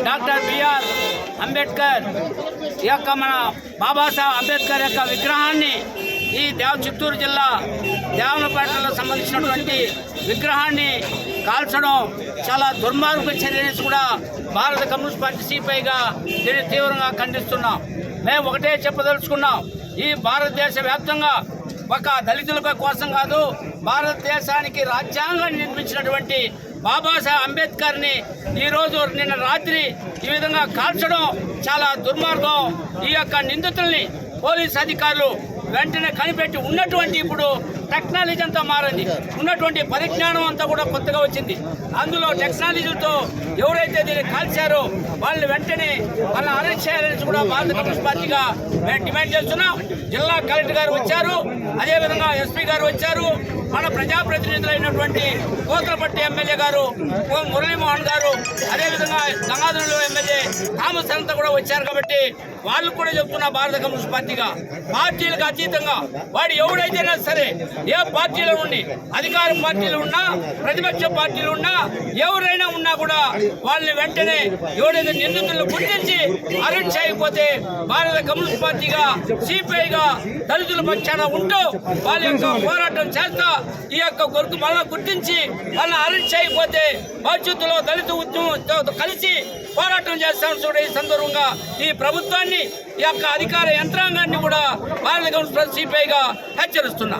Doctor BR Ambedkar యొక్క మన బాబాసాహెబ్ అంబేద్కర్ యొక్క విగ్రహాన్ని ఈ చిత్తూరు జిల్లా దేవనపేటలో సంబంధించినటువంటి విగ్రహాన్ని కాల్చడం చాలా దుర్మార్గ చర్యని కూడా భారత కమ్యూనిస్ట్ పార్టీ సిపిఐగా దీన్ని తీవ్రంగా ఖండిస్తున్నాం. మేము ఒకటే చెప్పదలుచుకున్నాం, ఈ భారతదేశ వ్యాప్తంగా ఒక దళితుల కోసం కాదు, భారతదేశానికి రాజ్యాంగాన్ని నిర్మించినటువంటి బాబాసాహెబ్ అంబేద్కర్ని ఈరోజు నిన్న రాత్రి ఈ విధంగా కాల్చడం చాలా దుర్మార్గం. ఈ యొక్క నిందితుల్ని పోలీస్ అధికారులు వెంటనే కనిపెట్టి ఉన్నటువంటి ఇప్పుడు టెక్నాలజీ అంతా మారింది, ఉన్నటువంటి పరిజ్ఞానం అంతా కూడా కొత్తగా వచ్చింది. అందులో టెక్నాలజీలతో ఎవరైతే దీన్ని కాల్చారో వాళ్ళని వెంటనే వాళ్ళని అరెస్ట్ చేయాలని కూడా భారత కమ్యూనిస్ట్ పార్టీగా మేము డిమాండ్ చేస్తున్నాం. జిల్లా కలెక్టర్ గారు వచ్చారు, అదేవిధంగా ఎస్పీ గారు వచ్చారు, మన ప్రజాప్రతినిధులు అయినటువంటి కోతలపట్టి ఎమ్మెల్యే గారు మురళీమోహన్ గారు, అదేవిధంగా గంగాధరంలో ఎమ్మెల్యే థామస్ అంతా కూడా వచ్చారు. కాబట్టి వాళ్ళు కూడా చెప్తున్నా భారత కమ్యూనిస్ట్ పార్టీగా పార్టీలకు అతీతంగా వాడు ఎవడైతేనా సరే, ఏ పార్టీలో ఉండి అధికార పార్టీలు ఉన్నా ప్రతిపక్ష పార్టీలు ఉన్నా ఎవరైనా ఉన్నా కూడా వాళ్ళని వెంటనే ఎవరైతే నిందితులను గుర్తించి అరెస్ట్ చేయకపోతే భారత కమ్యూనిస్ట్ పార్టీగా సిపిఐగా దళితుల పక్షాన ఉంటూ వాళ్ళ యొక్క పోరాటం చేస్తా ఈ యొక్క మళ్ళా గుర్తించి వాళ్ళని అరెస్ట్ చేయకపోతే భవిష్యత్తులో దళిత ఉద్యమంతో కలిసి పోరాటం చేస్తామని చూడ ఈ సందర్భంగా ఈ ప్రభుత్వాన్ని ఈ యొక్క అధికార యంత్రాంగాన్ని కూడా భారత కమ్యూనిస్ట్ సిపిఐగా హెచ్చరిస్తున్నా.